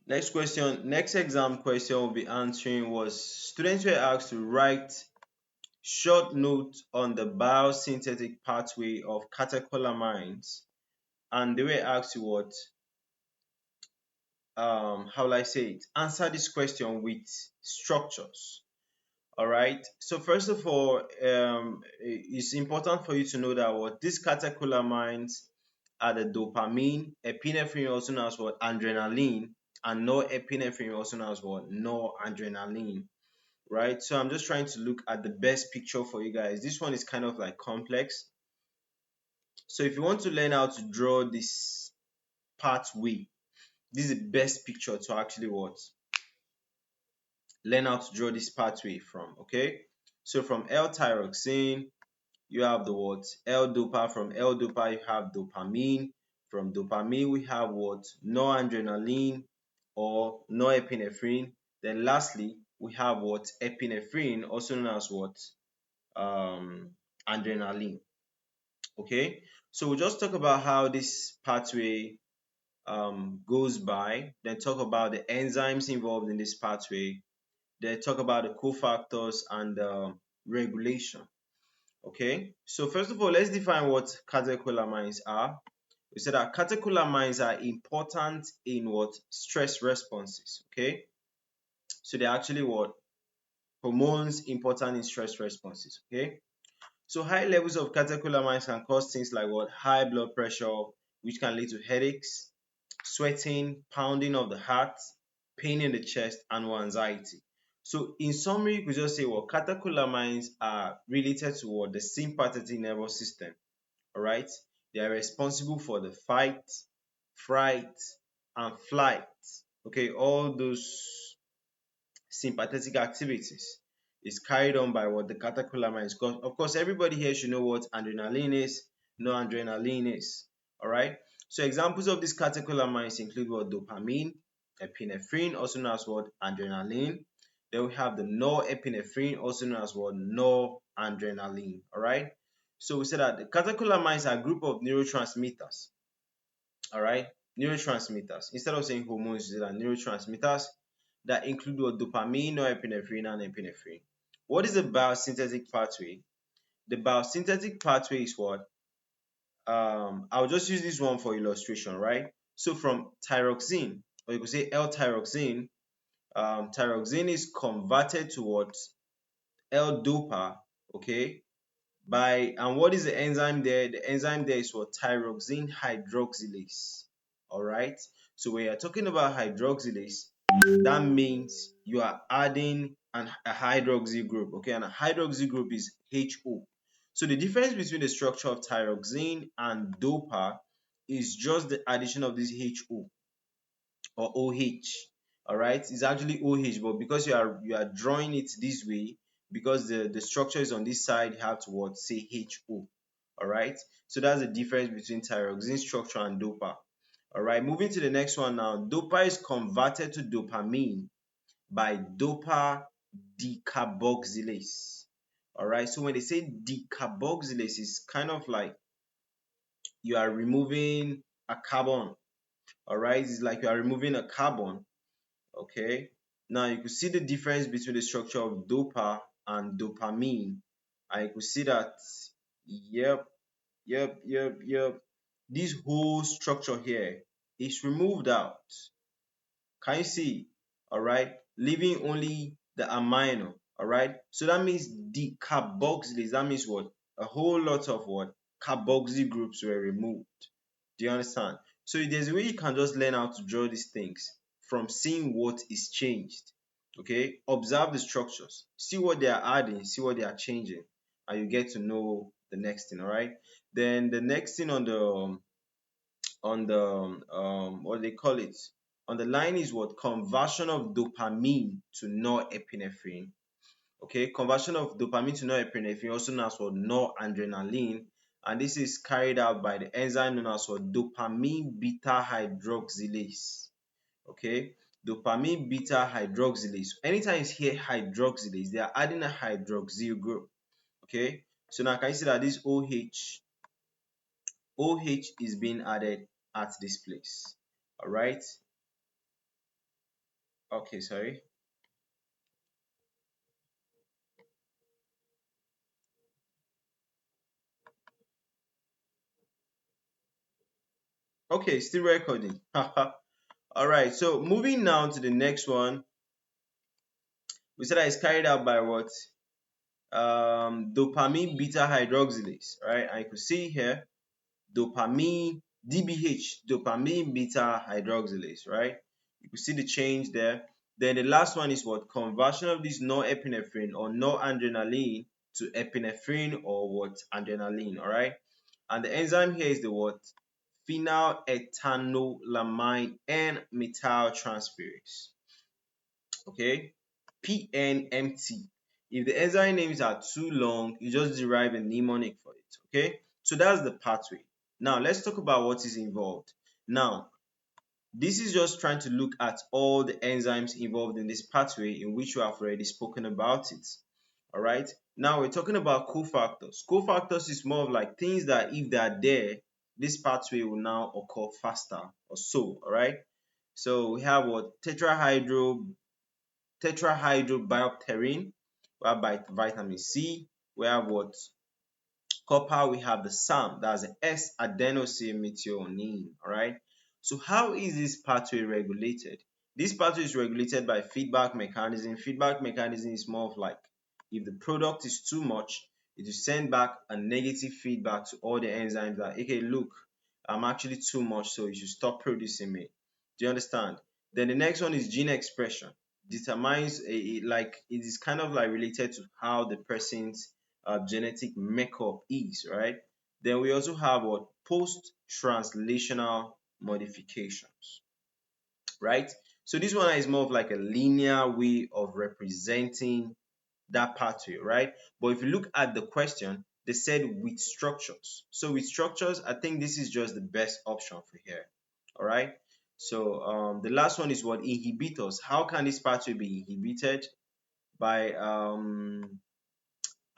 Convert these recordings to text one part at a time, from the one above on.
Next exam question we'll be answering was students were asked to write short notes on the biosynthetic pathway of catecholamines, and they were asked to what how will I say it? Answer this question with structures. All right. So first of all, it's important for you to know that what these catecholamines are the dopamine, epinephrine, also known as what adrenaline, and norepinephrine, also known as what noradrenaline. Right. So I'm just trying to look at the best picture for you guys. This one is kind of like complex. So if you want to learn how to draw this pathway, this is the best picture to actually what learn how to draw this pathway from. Okay. So from L-tyrosine, you have the what L-DOPA. From L-DOPA, you have dopamine. From dopamine, we have what noradrenaline or norepinephrine. Then lastly, we have what epinephrine, also known as what um, adrenaline. Okay, so we'll just talk about how this pathway goes by, then talk about the enzymes involved in this pathway, then talk about the cofactors and regulation. Okay, so first of all, let's define what catecholamines are. We said that catecholamines are important in what stress responses. Okay, so they're actually what hormones important in stress responses. Okay, so high levels of catecholamines can cause things like what high blood pressure, which can lead to headaches, sweating, pounding of the heart, pain in the chest, and anxiety. So in summary, you could just say well, catecholamines are related to what the sympathetic nervous system. All right, they are responsible for the fight, fright, and flight. Okay, all those sympathetic activities is carried on by what the catecholamines. Of course, everybody here should know what adrenaline is, noradrenaline is. All right. So examples of these catecholamines include what dopamine, epinephrine, also known as what adrenaline. Then we have the norepinephrine, also known as what noradrenaline. All right. So we said that the catecholamines are a group of neurotransmitters. All right, neurotransmitters. Instead of saying hormones, these are neurotransmitters that include what dopamine, norepinephrine, and epinephrine. What is the biosynthetic pathway? The biosynthetic pathway is what? I'll just use this one for illustration, right? So from thyroxine, or you could say L-thyroxine, thyroxine is converted to what? L-DOPA, okay? And what is the enzyme there? The enzyme there is what? Tyrosine hydroxylase. All right. So when you're talking about hydroxylase, that means you are adding a hydroxy group. Okay, and a hydroxy group is HO. So the difference between the structure of thyroxine and DOPA is just the addition of this HO or OH. All right, it's actually OH, but because you are drawing it this way, because the structure is on this side, you have to what say HO. All right, so that's the difference between thyroxine structure and DOPA. All right, moving to the next one now. DOPA is converted to dopamine by DOPA decarboxylase. All right, so when they say decarboxylase, it's kind of like you are removing a carbon. All right, it's like you are removing a carbon. Okay, now you could see the difference between the structure of DOPA and dopamine, and you could see that yep, yep, this whole structure here is removed out. Can you see? All right, leaving only the amino. All right, so that means decarboxylase. That means what? A whole lot of what? Carboxy groups were removed. Do you understand? So there's a way you can just learn how to draw these things from seeing what is changed. Okay, observe the structures, see what they are adding, see what they are changing, and you get to know the next thing. All right. Then the next thing on the what they call it on the line is what conversion of dopamine to norepinephrine. Okay, conversion of dopamine to norepinephrine, also known as what noradrenaline, and this is carried out by the enzyme known as what dopamine beta-hydroxylase. Okay, dopamine beta-hydroxylase. Anytime you hear hydroxylase, they are adding a hydroxyl group. Okay, so now can you see that this OH is being added at this place. All right. Okay, sorry. Okay, still recording. All right, so moving now to the next one. We said that it's carried out by what? Dopamine beta hydroxylase, right? And you can see here dopamine DBH, dopamine beta hydroxylase, right? You can see the change there. Then the last one is what? Conversion of this norepinephrine or noradrenaline to epinephrine or what? Adrenaline, all right? And the enzyme here is the what? Phenylethanolamine N-Methyltransferase, okay? PNMT. If the enzyme names are too long, you just derive a mnemonic for it, okay? So that's the pathway. Now, let's talk about what is involved. Now, this is just trying to look at all the enzymes involved in this pathway in which we have already spoken about it. All right. Now we're talking about cofactors. Cofactors is more of like things that if they are there, this pathway will now occur faster or so. All right. So we have what? Tetrahydrobiopterin, we have vitamin C, we have what? Copper, we have the SAM, that's the S-adenosylmethionine, all right? So how is this pathway regulated? This pathway is regulated by feedback mechanism. Feedback mechanism is more of like if the product is too much, it will send back a negative feedback to all the enzymes that, okay, look, I'm actually too much, so you should stop producing me. Do you understand? Then the next one is gene expression. Determines like it is kind of like related to how the person's genetic makeup is, right? Then we also have what? Post-translational modifications, right? So this one is more of like a linear way of representing that pathway, right? But if you look at the question, they said with structures. So with structures, I think this is just the best option for here, all right? So the last one is what? Inhibitors. How can this pathway be inhibited? By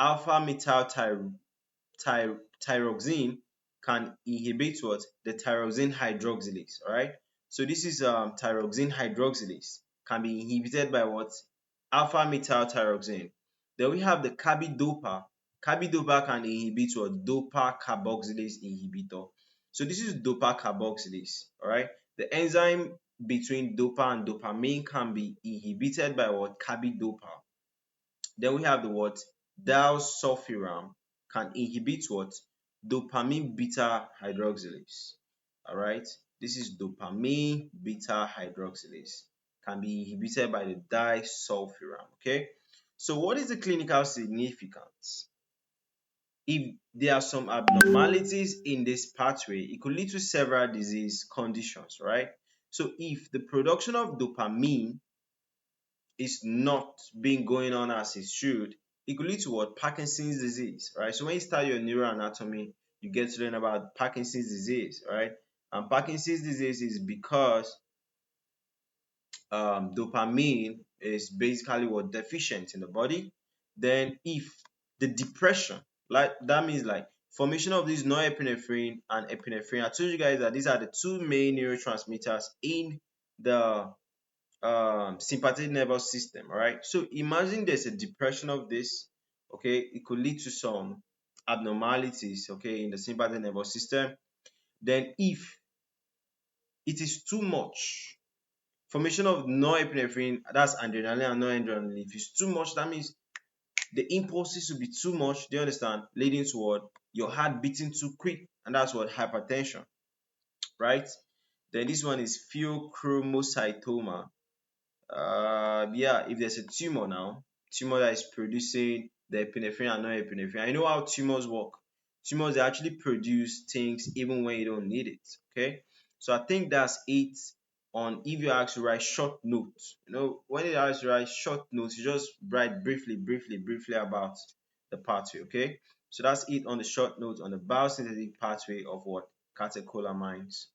alpha metal thyroxine can inhibit what? The tyrosine hydroxylase, all right? So this is tyrosine hydroxylase can be inhibited by what? Alpha metal thyroxine. Then we have the carbidopa. Carbidopa can inhibit what? Dopa carboxylase inhibitor. So this is dopa carboxylase, all right? The enzyme between dopa and dopamine can be inhibited by what? Carbidopa. Then we have the what? Disulfiram can inhibit what? Dopamine beta hydroxylase. All right. This is dopamine beta hydroxylase. Can be inhibited by the disulfiram. Okay. So what is the clinical significance? If there are some abnormalities in this pathway, it could lead to several disease conditions, right? So if the production of dopamine is not being going on as it should, it could lead to what? Parkinson's disease, right? So when you start your neuroanatomy, you get to learn about Parkinson's disease, right? And Parkinson's disease is because dopamine is basically what deficient in the body. Then if the depression, like that means like formation of this norepinephrine and epinephrine. I told you guys that these are the two main neurotransmitters in the sympathetic nervous system, all right? So imagine there's a depression of this, okay? It could lead to some abnormalities, okay, in the sympathetic nervous system. Then if it is too much, formation of norepinephrine, that's adrenaline and noradrenaline. If it's too much, that means the impulses will be too much, do you understand? Leading to what? Your heart beating too quick, and that's what? Hypertension, right? Then this one is pheochromocytoma. Yeah, if there's a tumor now, tumor that is producing the epinephrine and norepinephrine. I know how tumors work. Tumors they actually produce things even when you don't need it. Okay, so I think that's it on if you ask to write short notes. You know, when you ask to write short notes, you just write briefly about the pathway. Okay, so that's it on the short notes on the biosynthetic pathway of what? Catecholamines.